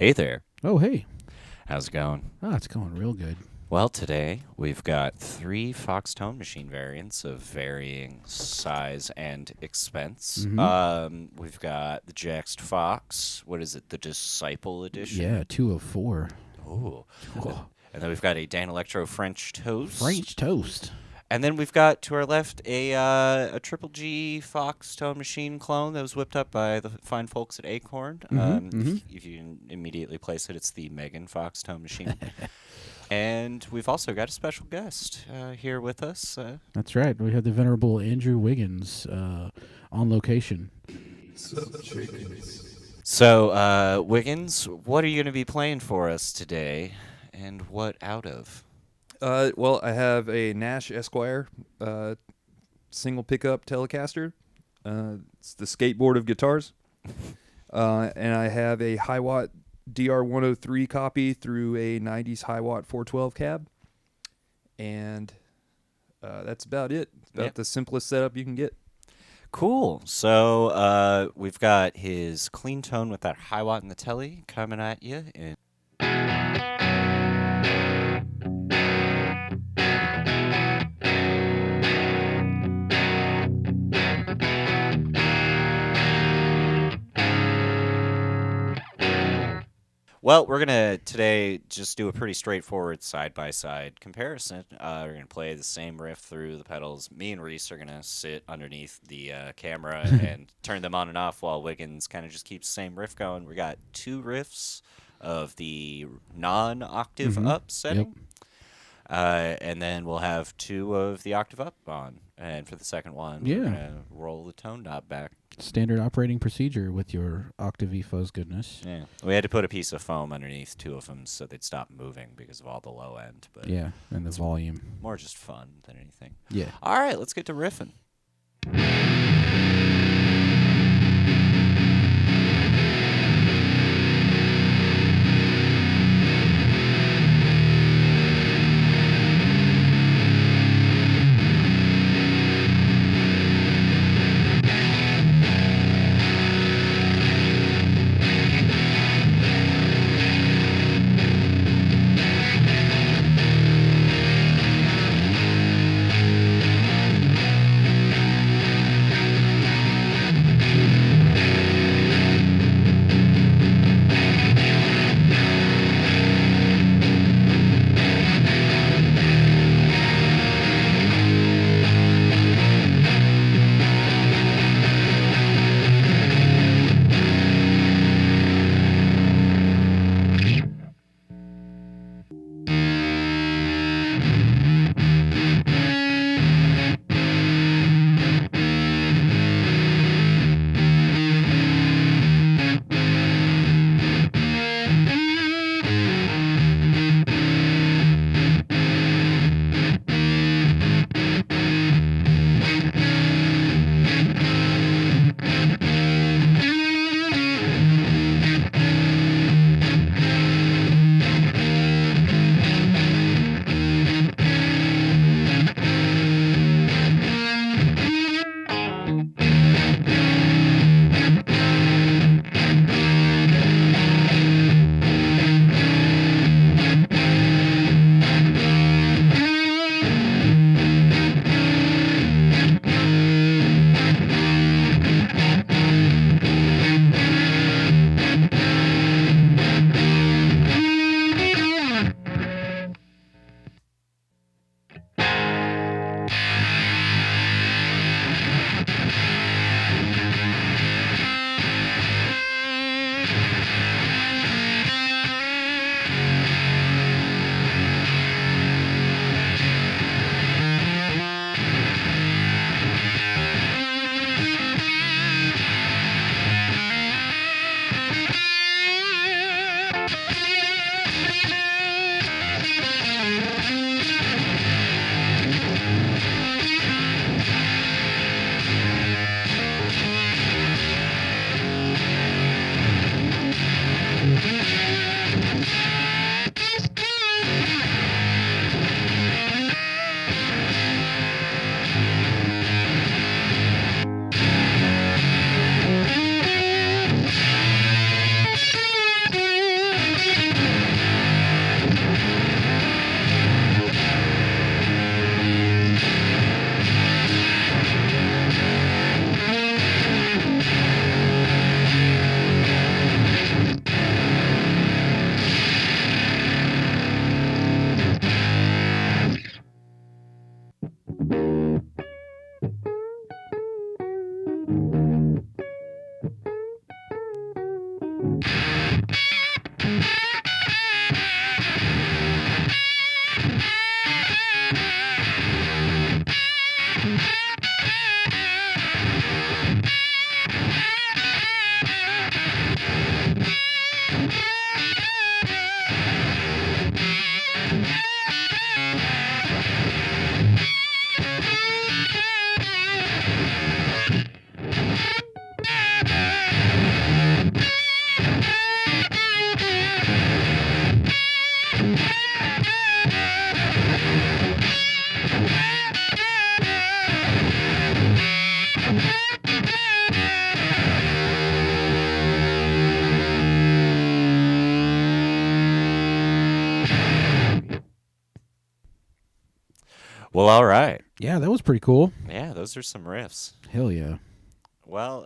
Hey there. Oh, hey. How's it going? Oh, it's going real good. Well, today we've got 3 Foxx Tone Machine variants of varying size and expense. We've got the Jext Foxx. What is it? The Disciple Edition? Yeah, 2 of 4. Ooh. Oh, And then we've got a Danelectro French Toast. French toast. And then we've got to our left a Triple G Foxx Tone Machine clone that was whipped up by the fine folks at Acorn. If you can immediately place it, it's the Megan Foxx Tone Machine. And we've also got a special guest here with us. That's right. We have the venerable Andrew Wiggins on location. So, Wiggins, what are you going to be playing for us today, and what out of? Well, I have a Nash Esquire single pickup Telecaster. It's the skateboard of guitars. And I have a Hiwatt DR103 copy through a 90s Hiwatt 412 cab. And that's about it. It's about the simplest setup you can get. Cool. So we've got his clean tone with that Hiwatt and the Telly coming at you. Well, we're going to today just do a pretty straightforward side-by-side comparison. We're going to play the same riff through the pedals. Me and Reese are going to sit underneath the camera and turn them on and off while Wiggins kind of just keeps the same riff going. We got 2 riffs of the non-octave up setting. And then we'll have 2 of the octave up on. And for the second one, we're going to roll the tone knob back. Standard operating procedure with your octave fuzz goodness. Yeah, we had to put a piece of foam underneath 2 of them so they'd stop moving because of all the low end. But yeah, and the volume. More just fun than anything. Yeah. All right, let's get to riffing. Well, all right. Yeah, that was pretty cool. Yeah, those are some riffs. Hell yeah. Well,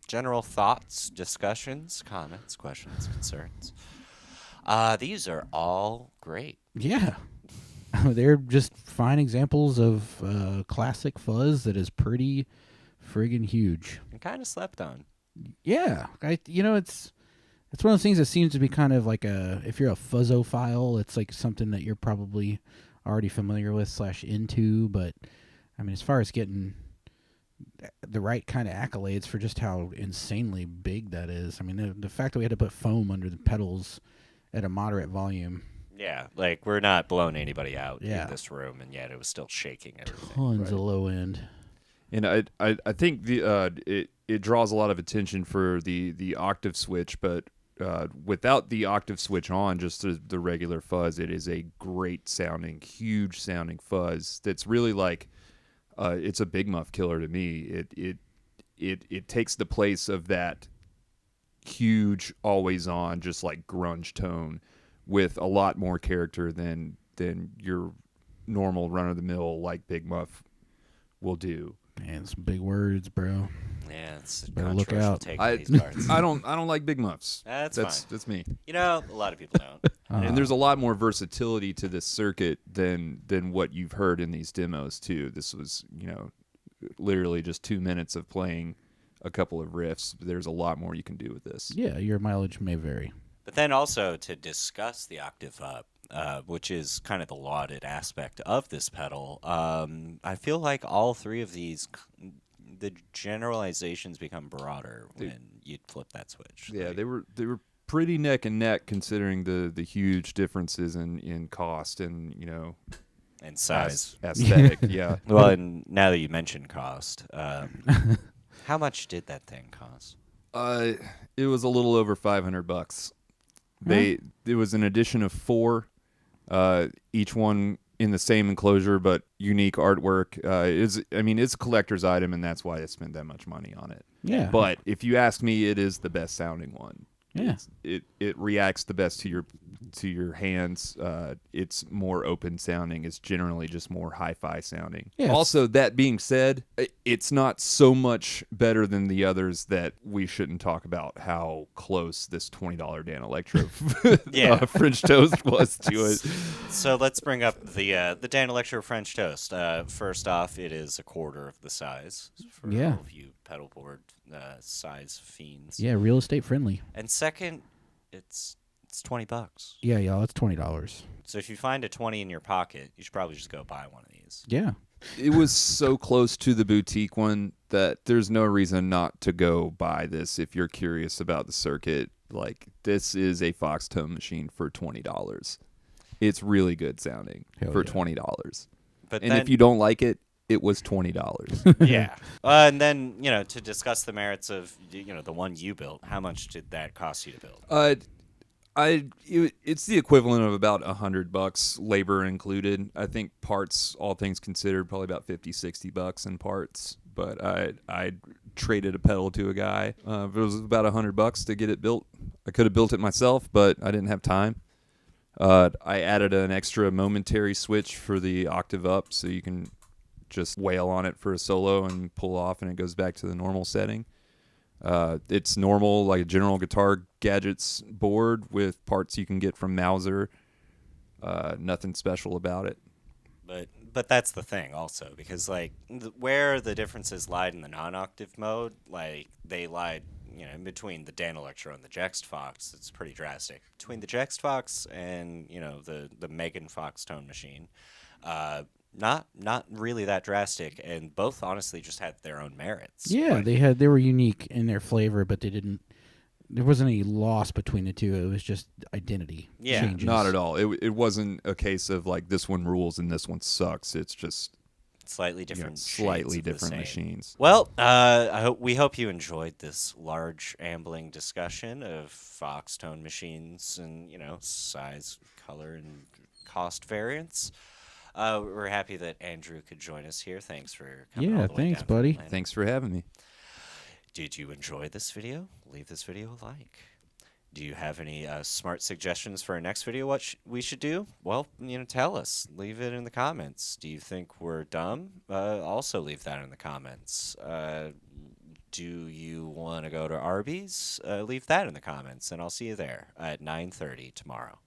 general thoughts, discussions, comments, questions, concerns. These are all great. Yeah. They're just fine examples of classic fuzz that is pretty friggin' huge. And kind of slept on. Yeah. It's one of those things that seems to be kind of like if you're a fuzzophile, it's like something that you're probably already familiar with / into. But, I mean, as far as getting the right kind of accolades for just how insanely big that is. I mean, the fact that we had to put foam under the pedals at a moderate volume. Yeah, like we're not blowing anybody out Yeah. in this room, and yet it was still shaking everything. Tons of low end. And I think it draws a lot of attention for the octave switch, but without the octave switch on, just the regular fuzz, it is a great sounding, huge sounding fuzz. That's really like it's a big muff killer to me. It takes the place of that huge, always on, just like grunge tone, with a lot more character than your normal run of the mill like big muff will do. Man, some big words, bro. Yeah, it's a Better look controversial out. take I on these parts. I don't like big muffs. That's That's fine. that's me. You know, a lot of people don't. And there's a lot more versatility to this circuit than what you've heard in these demos too. This was, literally just 2 minutes of playing a couple of riffs. There's a lot more you can do with this. Yeah, your mileage may vary. But then also to discuss the octave up, which is kind of the lauded aspect of this pedal, I feel like all three of these, the generalizations become broader when you flip that switch. Yeah, Like, they were pretty neck and neck considering the huge differences in cost and and size. aesthetic. Yeah. Well, and now that you mention cost, how much did that thing cost? It was a little over $500. It was an edition of 4, each one in the same enclosure but unique artwork. It's a collector's item, and that's why I spent that much money on it. Yeah. But if you ask me, it is the best sounding one. Yeah. It reacts the best to your hands. It's more open sounding. It's generally just more hi-fi sounding. Yes. Also, that being said, it's not so much better than the others that we shouldn't talk about how close this $20 Danelectro French toast was to it. So let's bring up the Danelectro French toast. First off, it is a quarter of the size for Yeah. all of you pedalboard size fiends. Yeah, real estate friendly. And second, it's $20. Yeah, y'all, it's $20. So if you find a 20 in your pocket, you should probably just go buy one of these. Yeah. It was so close to the boutique one that there's no reason not to go buy this if you're curious about the circuit. Like, this is a Foxx Tone Machine for $20. It's really good sounding Hell for yeah. $20. But And then, if you don't like it, it was $20. yeah. And then, to discuss the merits of, the one you built, how much did that cost you to build? It's the equivalent of about $100, labor included. I think parts, all things considered, probably about $50-$60 in parts. But I traded a pedal to a guy. It was about $100 to get it built. I could have built it myself, but I didn't have time. I added an extra momentary switch for the octave up, so you can just wail on it for a solo and pull off, and it goes back to the normal setting. It's normal, like a general guitar gadgets board with parts you can get from Mauser. Nothing special about it. But that's the thing also, because where the differences lied in the non-octave mode, they lied in between the Danelectro and the Jext Foxx. It's pretty drastic. Between the Jext Foxx and the Megan Foxx Tone Machine, not really that drastic, and both honestly just had their own merits. Yeah, they were unique in their flavor, but there wasn't any loss between the two. It was just identity changes. Not at all. It wasn't a case of like this one rules and this one sucks. It's just slightly different, slightly shades of the different same. machines. Well, we hope you enjoyed this large ambling discussion of Foxx Tone Machines and size, color, and cost variance. We're happy that Andrew could join us here. Thanks for coming. Yeah, all the way thanks, down from buddy. Atlanta. Thanks for having me. Did you enjoy this video? Leave this video a like. Do you have any smart suggestions for our next video? What we should do? Well, tell us. Leave it in the comments. Do you think we're dumb? Also leave that in the comments. Do you want to go to Arby's? Leave that in the comments, and I'll see you there at 9:30 tomorrow.